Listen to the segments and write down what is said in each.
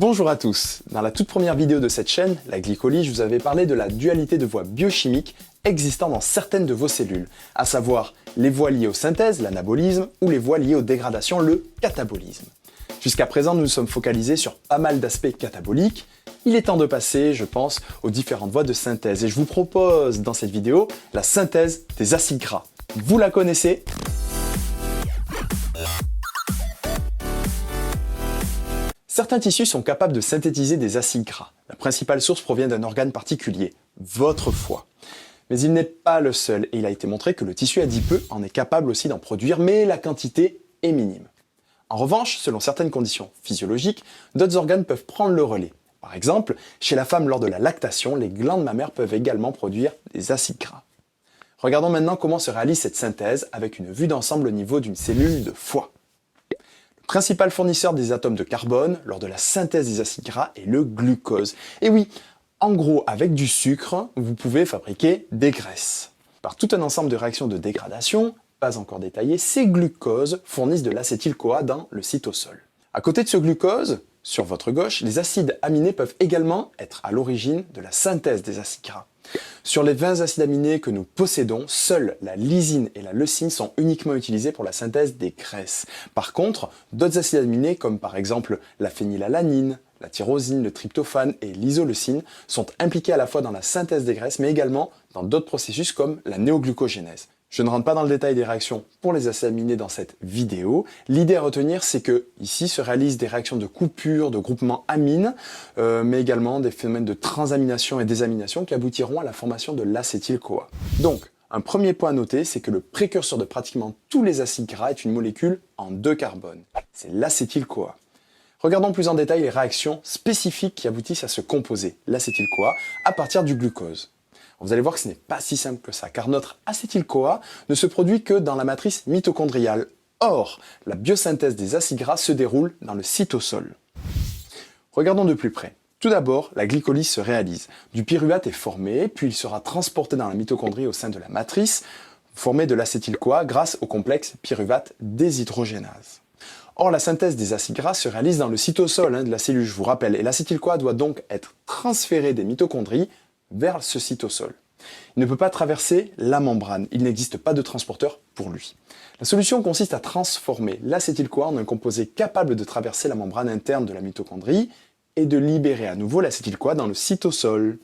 Bonjour à tous. Dans la toute première vidéo de cette chaîne, la glycolyse, je vous avais parlé de la dualité de voies biochimiques existant dans certaines de vos cellules, à savoir les voies liées aux synthèses, l'anabolisme, ou les voies liées aux dégradations, le catabolisme. Jusqu'à présent, nous nous sommes focalisés sur pas mal d'aspects cataboliques. Il est temps de passer, je pense, aux différentes voies de synthèse. Et je vous propose dans cette vidéo la synthèse des acides gras. Vous la connaissez ? Certains tissus sont capables de synthétiser des acides gras. La principale source provient d'un organe particulier, votre foie. Mais il n'est pas le seul et il a été montré que le tissu adipeux en est capable aussi d'en produire, mais la quantité est minime. En revanche, selon certaines conditions physiologiques, d'autres organes peuvent prendre le relais. Par exemple, chez la femme lors de la lactation, les glandes mammaires peuvent également produire des acides gras. Regardons maintenant comment se réalise cette synthèse avec une vue d'ensemble au niveau d'une cellule de foie. Le principal fournisseur des atomes de carbone lors de la synthèse des acides gras est le glucose. Et oui, en gros, avec du sucre, vous pouvez fabriquer des graisses. Par tout un ensemble de réactions de dégradation, pas encore détaillées, ces glucoses fournissent de l'acétyl-CoA dans le cytosol. À côté de ce glucose, sur votre gauche, les acides aminés peuvent également être à l'origine de la synthèse des acides gras. Sur les 20 acides aminés que nous possédons, seuls la lysine et la leucine sont uniquement utilisés pour la synthèse des graisses. Par contre, d'autres acides aminés comme par exemple la phénylalanine, la tyrosine, le tryptophane et l'isoleucine sont impliqués à la fois dans la synthèse des graisses mais également dans d'autres processus comme la néoglucogénèse. Je ne rentre pas dans le détail des réactions pour les acides aminés dans cette vidéo. L'idée à retenir, c'est que ici se réalisent des réactions de coupure, de groupement amine, mais également des phénomènes de transamination et désamination qui aboutiront à la formation de l'acétyl-CoA. Donc, un premier point à noter, c'est que le précurseur de pratiquement tous les acides gras est une molécule en 2 carbones. C'est l'acétyl-CoA. Regardons plus en détail les réactions spécifiques qui aboutissent à ce composé, l'acétyl-CoA, à partir du glucose. Vous allez voir que ce n'est pas si simple que ça, car notre acétyl-CoA ne se produit que dans la matrice mitochondriale. Or, la biosynthèse des acides gras se déroule dans le cytosol. Regardons de plus près. Tout d'abord, la glycolyse se réalise. Du pyruvate est formé, puis il sera transporté dans la mitochondrie au sein de la matrice, formée de l'acétyl-CoA grâce au complexe pyruvate déshydrogénase. Or, la synthèse des acides gras se réalise dans le cytosol de la cellule, je vous rappelle, et l'acétyl-CoA doit donc être transféré des mitochondries vers ce cytosol. Il ne peut pas traverser la membrane, il n'existe pas de transporteur pour lui. La solution consiste à transformer l'acétyl-CoA en un composé capable de traverser la membrane interne de la mitochondrie et de libérer à nouveau l'acétyl-CoA dans le cytosol.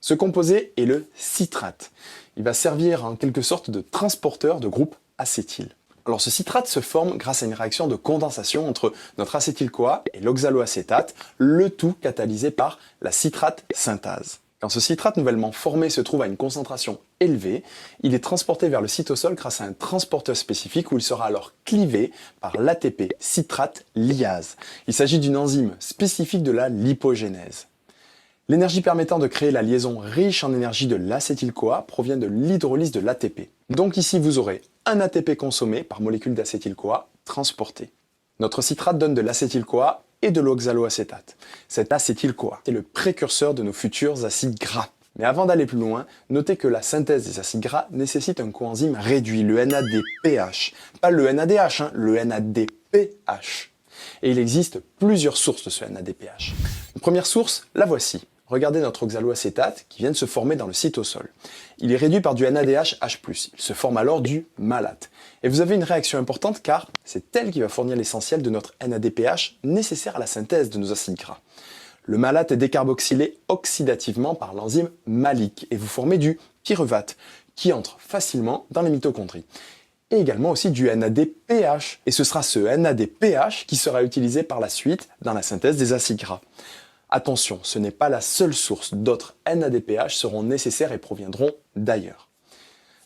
Ce composé est le citrate. Il va servir en quelque sorte de transporteur de groupe acétyl. Alors ce citrate se forme grâce à une réaction de condensation entre notre acétyl-CoA et l'oxaloacétate, le tout catalysé par la citrate synthase. Quand ce citrate nouvellement formé se trouve à une concentration élevée, il est transporté vers le cytosol grâce à un transporteur spécifique où il sera alors clivé par l'ATP citrate lyase. Il s'agit d'une enzyme spécifique de la lipogénèse. L'énergie permettant de créer la liaison riche en énergie de l'acétyl-CoA provient de l'hydrolyse de l'ATP. Donc ici vous aurez un ATP consommé par molécule d'acétyl-CoA transporté. Notre citrate donne de l'acétyl-CoA et de l'oxaloacétate. Cet acétyl-CoA est le précurseur de nos futurs acides gras. Mais avant d'aller plus loin, notez que la synthèse des acides gras nécessite un coenzyme réduit, le NADPH. Pas le NADH, le NADPH. Et il existe plusieurs sources de ce NADPH. Une première source, la voici. Regardez notre oxaloacétate qui vient de se former dans le cytosol. Il est réduit par du NADH+. Il se forme alors du malate. Et vous avez une réaction importante car c'est elle qui va fournir l'essentiel de notre NADPH nécessaire à la synthèse de nos acides gras. Le malate est décarboxylé oxydativement par l'enzyme malique et vous formez du pyruvate qui entre facilement dans les mitochondries. Et également aussi du NADPH. Et ce sera ce NADPH qui sera utilisé par la suite dans la synthèse des acides gras. Attention, ce n'est pas la seule source, d'autres NADPH seront nécessaires et proviendront d'ailleurs.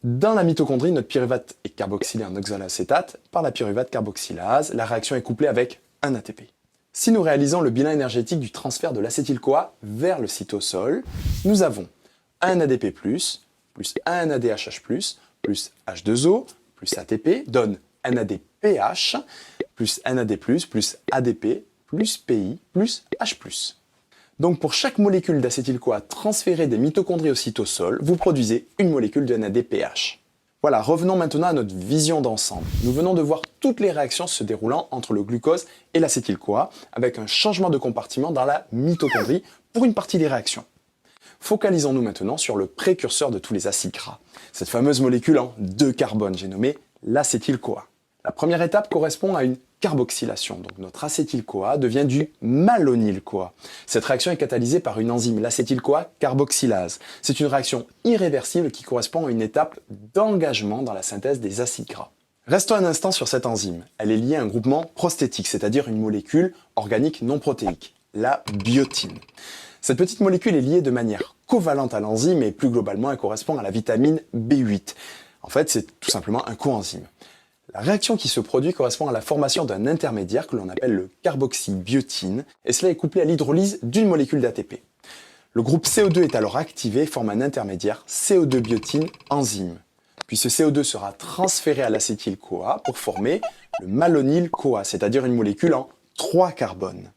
Dans la mitochondrie, notre pyruvate est carboxylé en oxaloacétate par la pyruvate carboxylase. La réaction est couplée avec un ATP. Si nous réalisons le bilan énergétique du transfert de l'acétyl-CoA vers le cytosol, nous avons un ADP+, plus un NADHH+, plus H2O, plus ATP, donne NADPH, plus NAD+, plus ADP, plus PI, plus H+. Donc pour chaque molécule d'acétyl-CoA transférée des mitochondries au cytosol, vous produisez une molécule de NADPH. Voilà, revenons maintenant à notre vision d'ensemble. Nous venons de voir toutes les réactions se déroulant entre le glucose et l'acétyl-CoA, avec un changement de compartiment dans la mitochondrie pour une partie des réactions. Focalisons-nous maintenant sur le précurseur de tous les acides gras, cette fameuse molécule en 2 carbones, j'ai nommé l'acétyl-CoA. La première étape correspond à une carboxylation, donc notre acétyl-CoA devient du malonyl-CoA. Cette réaction est catalysée par une enzyme, l'acétyl-CoA carboxylase. C'est une réaction irréversible qui correspond à une étape d'engagement dans la synthèse des acides gras. Restons un instant sur cette enzyme. Elle est liée à un groupement prostétique, c'est-à-dire une molécule organique non protéique, la biotine. Cette petite molécule est liée de manière covalente à l'enzyme et plus globalement elle correspond à la vitamine B8. En fait, c'est tout simplement un coenzyme. La réaction qui se produit correspond à la formation d'un intermédiaire que l'on appelle le carboxybiotine, et cela est couplé à l'hydrolyse d'une molécule d'ATP. Le groupe CO2 est alors activé et forme un intermédiaire CO2-biotine enzyme. Puis ce CO2 sera transféré à l'acétyl-CoA pour former le malonyl-CoA, c'est-à-dire une molécule en 3 carbones,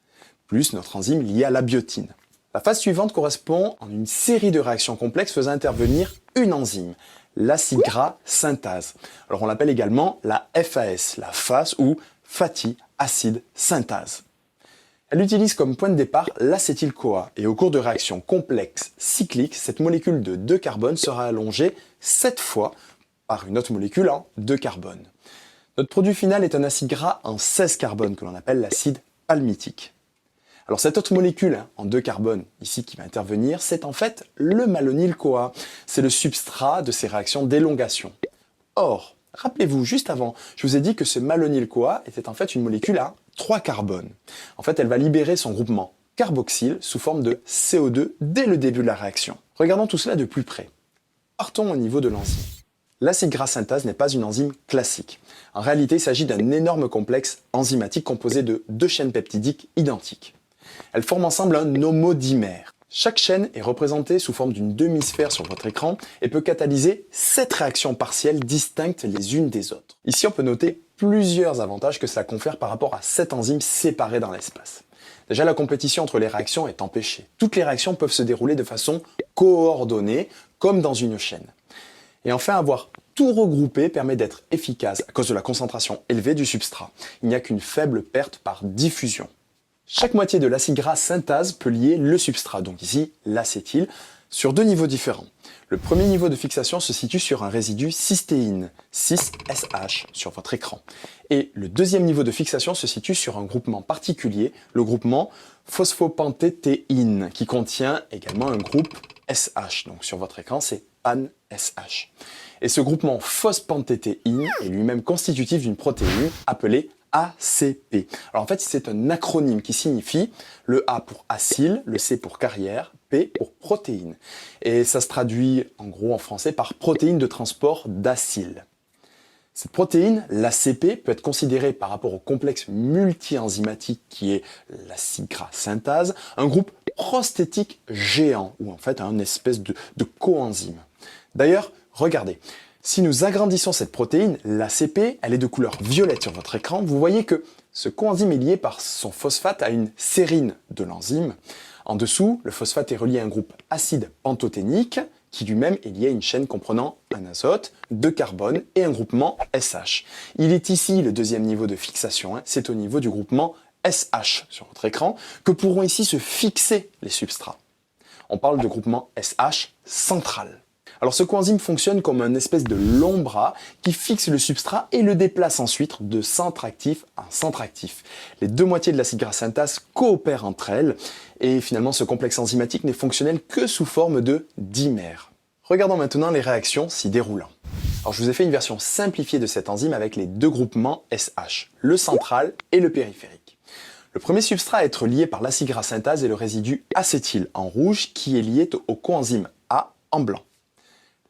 plus notre enzyme liée à la biotine. La phase suivante correspond à une série de réactions complexes faisant intervenir une enzyme, l'acide gras synthase. Alors on l'appelle également la FAS, la phase ou fatty acid synthase. Elle utilise comme point de départ l'acétyl-CoA et au cours de réactions complexes cycliques, cette molécule de 2 carbones sera allongée 7 fois par une autre molécule en 2 carbones. Notre produit final est un acide gras en 16 carbones que l'on appelle l'acide palmitique. Alors cette autre molécule en 2 carbones, ici qui va intervenir, c'est en fait le malonyl-CoA. C'est le substrat de ces réactions d'élongation. Or, rappelez-vous, juste avant, je vous ai dit que ce malonyl-CoA était en fait une molécule à 3 carbones. En fait, elle va libérer son groupement carboxyle sous forme de CO2 dès le début de la réaction. Regardons tout cela de plus près. Partons au niveau de l'enzyme. L'acide gras synthase n'est pas une enzyme classique. En réalité, il s'agit d'un énorme complexe enzymatique composé de 2 chaînes peptidiques identiques. Elles forment ensemble un homodimère. Chaque chaîne est représentée sous forme d'une demi-sphère sur votre écran et peut catalyser 7 réactions partielles distinctes les unes des autres. Ici, on peut noter plusieurs avantages que cela confère par rapport à 7 enzymes séparées dans l'espace. Déjà, la compétition entre les réactions est empêchée. Toutes les réactions peuvent se dérouler de façon coordonnée, comme dans une chaîne. Et enfin, avoir tout regroupé permet d'être efficace à cause de la concentration élevée du substrat. Il n'y a qu'une faible perte par diffusion. Chaque moitié de l'acide gras synthase peut lier le substrat, donc ici l'acétyl, sur 2 niveaux différents. Le premier niveau de fixation se situe sur un résidu cystéine, 6SH, sur votre écran. Et le deuxième niveau de fixation se situe sur un groupement particulier, le groupement phosphopentétéine, qui contient également un groupe SH. Donc sur votre écran, c'est PAN-SH. Et ce groupement phosphopentétéine est lui-même constitutif d'une protéine appelée ACP. Alors en fait, c'est un acronyme qui signifie le A pour acyle, le C pour carrière, P pour protéine. Et ça se traduit en gros en français par protéine de transport d'acyle. Cette protéine, l'ACP, peut être considérée par rapport au complexe multi-enzymatique qui est l'acide gras synthase, un groupe prostétique géant, ou en fait un espèce de coenzyme. D'ailleurs, regardez, si nous agrandissons cette protéine, l'ACP, elle est de couleur violette sur votre écran, vous voyez que ce coenzyme est lié par son phosphate à une sérine de l'enzyme. En dessous, le phosphate est relié à un groupe acide pantothénique, qui lui-même est lié à une chaîne comprenant un azote, 2 carbones et un groupement SH. Il est ici le deuxième niveau de fixation, c'est au niveau du groupement SH sur votre écran que pourront ici se fixer les substrats. On parle de groupement SH central. Alors ce coenzyme fonctionne comme un espèce de long bras qui fixe le substrat et le déplace ensuite de centre actif à centre actif. Les 2 moitiés de l'acide gras synthase coopèrent entre elles et finalement ce complexe enzymatique n'est fonctionnel que sous forme de dimère. Regardons maintenant les réactions s'y déroulant. Alors je vous ai fait une version simplifiée de cette enzyme avec les 2 groupements SH, le central et le périphérique. Le premier substrat à être lié par l'acide gras synthase est le résidu acétyl en rouge qui est lié au coenzyme A en blanc.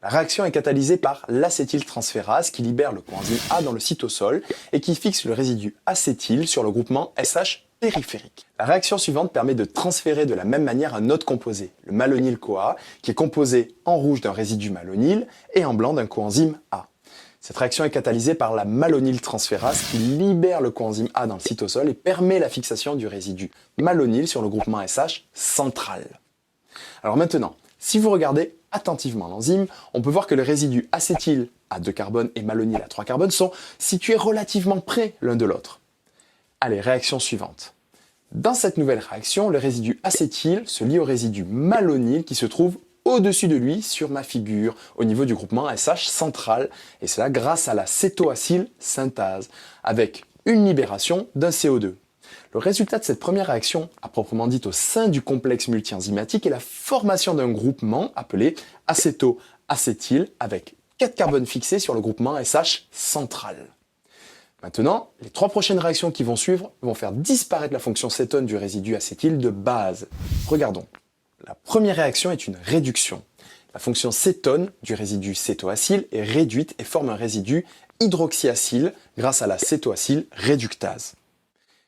La réaction est catalysée par l'acétyltransférase qui libère le coenzyme A dans le cytosol et qui fixe le résidu acétyl sur le groupement SH périphérique. La réaction suivante permet de transférer de la même manière un autre composé, le malonyl-CoA, qui est composé en rouge d'un résidu malonyl et en blanc d'un coenzyme A. Cette réaction est catalysée par la malonyltransférase qui libère le coenzyme A dans le cytosol et permet la fixation du résidu malonyl sur le groupement SH central. Alors maintenant, si vous regardez attentivement l'enzyme, on peut voir que les résidus acétyl à 2 carbones et malonyl à 3 carbones sont situés relativement près l'un de l'autre. Allez, réaction suivante. Dans cette nouvelle réaction, le résidu acétyl se lie au résidu malonyl qui se trouve au-dessus de lui sur ma figure, au niveau du groupement SH central, et cela grâce à la cétoacyl synthase, avec une libération d'un CO2. Le résultat de cette première réaction, à proprement dit au sein du complexe multienzymatique, est la formation d'un groupement appelé acéto-acétyl avec 4 carbones fixés sur le groupement SH central. Maintenant, les 3 prochaines réactions qui vont suivre vont faire disparaître la fonction cétone du résidu acétyl de base. Regardons. La première réaction est une réduction. La fonction cétone du résidu cétoacyl est réduite et forme un résidu hydroxyacyle grâce à la cétoacyl réductase.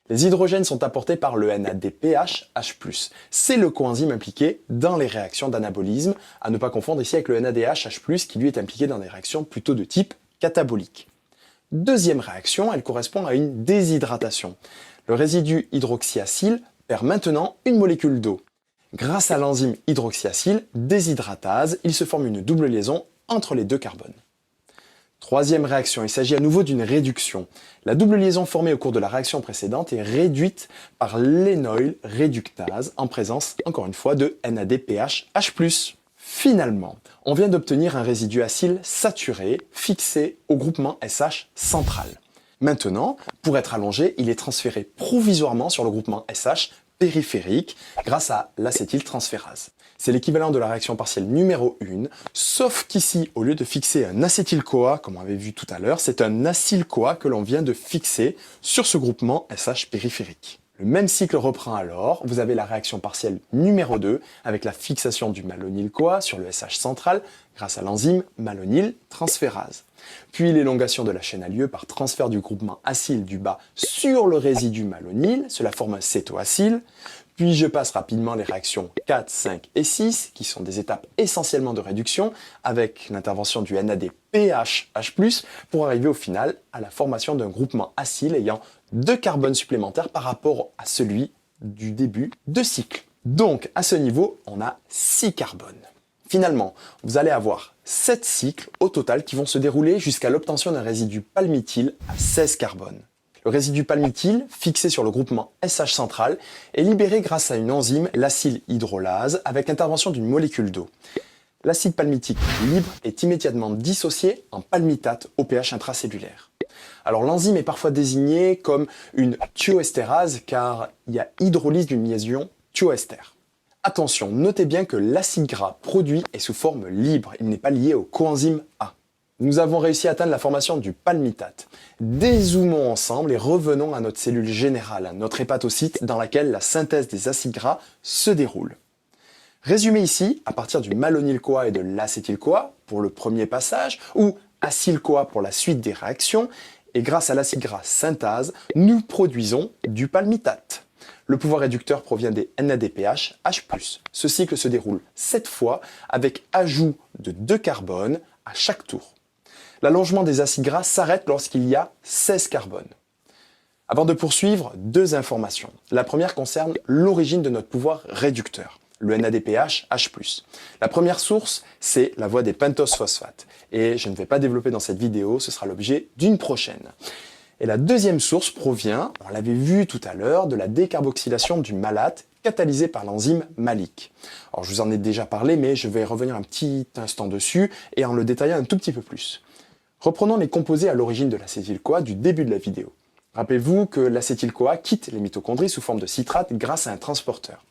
Les hydrogènes sont apportés par le NADPH H+. C'est le coenzyme impliqué dans les réactions d'anabolisme, à ne pas confondre ici avec le NADH H+, qui lui est impliqué dans des réactions plutôt de type catabolique. Deuxième réaction, elle correspond à une déshydratation. Le résidu hydroxyacyle perd maintenant une molécule d'eau. Grâce à l'enzyme hydroxyacyle déshydratase, il se forme une double liaison entre les 2 carbones. Troisième réaction, il s'agit à nouveau d'une réduction. La double liaison formée au cours de la réaction précédente est réduite par l'énoyl réductase en présence, encore une fois, de NADPH H+. Finalement, on vient d'obtenir un résidu acyle saturé fixé au groupement SH central. Maintenant, pour être allongé, il est transféré provisoirement sur le groupement SH périphérique grâce à l'acétyltransférase. C'est l'équivalent de la réaction partielle numéro 1, sauf qu'ici, au lieu de fixer un acétyl-CoA, comme on avait vu tout à l'heure, c'est un acyl-CoA que l'on vient de fixer sur ce groupement SH périphérique. Le même cycle reprend alors, vous avez la réaction partielle numéro 2 avec la fixation du malonyl-CoA sur le SH central grâce à l'enzyme malonyl-transférase. Puis l'élongation de la chaîne a lieu par transfert du groupement acyl du bas sur le résidu malonyl, cela forme un cétoacyl. Puis je passe rapidement les réactions 4, 5 et 6, qui sont des étapes essentiellement de réduction, avec l'intervention du NADPH H+, pour arriver au final à la formation d'un groupement acyl ayant 2 carbones supplémentaires par rapport à celui du début de cycle. Donc à ce niveau, on a 6 carbones. Finalement, vous allez avoir 7 cycles au total qui vont se dérouler jusqu'à l'obtention d'un résidu palmityl à 16 carbones. Le résidu palmityl, fixé sur le groupement SH central, est libéré grâce à une enzyme, l'acylhydrolase, avec l'intervention d'une molécule d'eau. L'acide palmitique libre est immédiatement dissocié en palmitate au pH intracellulaire. Alors l'enzyme est parfois désignée comme une thioestérase car il y a hydrolyse d'une liaison thioester. Attention, notez bien que l'acide gras produit est sous forme libre, il n'est pas lié au coenzyme A. Nous avons réussi à atteindre la formation du palmitate. Dézoomons ensemble et revenons à notre cellule générale, notre hépatocyte dans laquelle la synthèse des acides gras se déroule. Résumé ici, à partir du malonyl-CoA et de l'acétyl-CoA pour le premier passage, ou acyl-CoA pour la suite des réactions, et grâce à l'acide gras synthase, nous produisons du palmitate. Le pouvoir réducteur provient des NADPH H+. Ce cycle se déroule 7 fois avec ajout de 2 carbones à chaque tour. L'allongement des acides gras s'arrête lorsqu'il y a 16 carbones. Avant de poursuivre, 2 informations. La première concerne l'origine de notre pouvoir réducteur, le NADPH H+. La première source, c'est la voie des pentose phosphates. Et je ne vais pas développer dans cette vidéo, ce sera l'objet d'une prochaine. Et la deuxième source provient, on l'avait vu tout à l'heure, de la décarboxylation du malate catalysée par l'enzyme malique. Alors je vous en ai déjà parlé, mais je vais revenir un petit instant dessus et en le détaillant un tout petit peu plus. Reprenons les composés à l'origine de l'acétyl-CoA du début de la vidéo. Rappelez-vous que l'acétyl-CoA quitte les mitochondries sous forme de citrate grâce à un transporteur.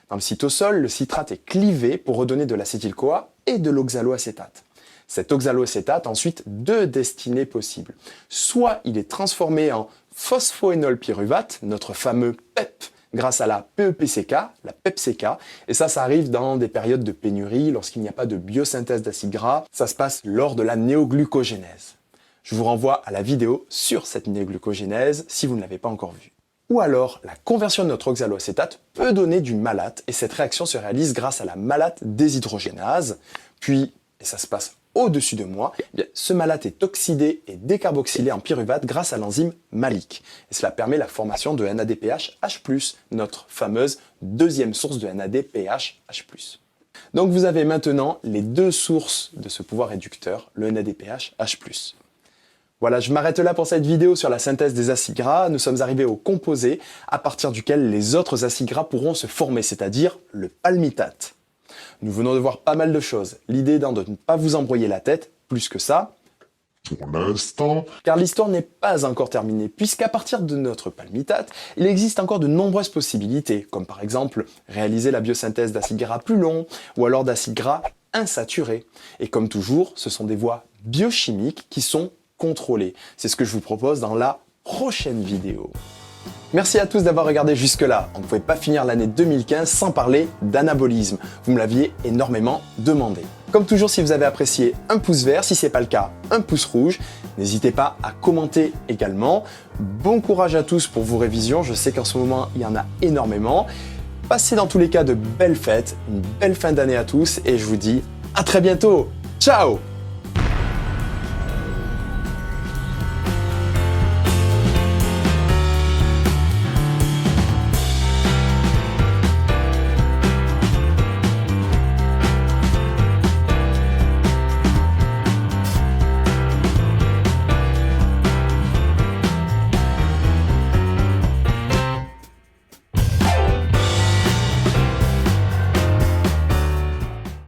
Dans le cytosol, le citrate est clivé pour redonner de l'acétyl-CoA et de l'oxaloacétate. Cet oxaloacétate a ensuite 2 destinées possibles. Soit il est transformé en phosphoénolpyruvate, notre fameux PEP, grâce à la PEPCK, la PEPCK, et ça arrive dans des périodes de pénurie, lorsqu'il n'y a pas de biosynthèse d'acides gras, ça se passe lors de la néoglucogénèse. Je vous renvoie à la vidéo sur cette néoglucogénèse si vous ne l'avez pas encore vue. Ou alors, la conversion de notre oxaloacétate peut donner du malate, et cette réaction se réalise grâce à la malate déshydrogénase, puis, et ça se passe au-dessus de moi, ce malate est oxydé et décarboxylé en pyruvate grâce à l'enzyme malique. Et cela permet la formation de NADPH H+, notre fameuse deuxième source de NADPH H+. Donc vous avez maintenant les deux sources de ce pouvoir réducteur, le NADPH, H+. Voilà, je m'arrête là pour cette vidéo sur la synthèse des acides gras. Nous sommes arrivés au composé à partir duquel les autres acides gras pourront se former, c'est-à-dire le palmitate. Nous venons de voir pas mal de choses, l'idée étant de ne pas vous embrouiller la tête, plus que ça, pour l'instant, car l'histoire n'est pas encore terminée, puisqu'à partir de notre palmitate, il existe encore de nombreuses possibilités, comme par exemple réaliser la biosynthèse d'acides gras plus longs, ou alors d'acides gras insaturés. Et comme toujours, ce sont des voies biochimiques qui sont contrôlées. C'est ce que je vous propose dans la prochaine vidéo. Merci à tous d'avoir regardé jusque-là. On ne pouvait pas finir l'année 2015 sans parler d'anabolisme. Vous me l'aviez énormément demandé. Comme toujours, si vous avez apprécié, un pouce vert. Si ce n'est pas le cas, un pouce rouge. N'hésitez pas à commenter également. Bon courage à tous pour vos révisions. Je sais qu'en ce moment, il y en a énormément. Passez dans tous les cas de belles fêtes, une belle fin d'année à tous et je vous dis à très bientôt. Ciao!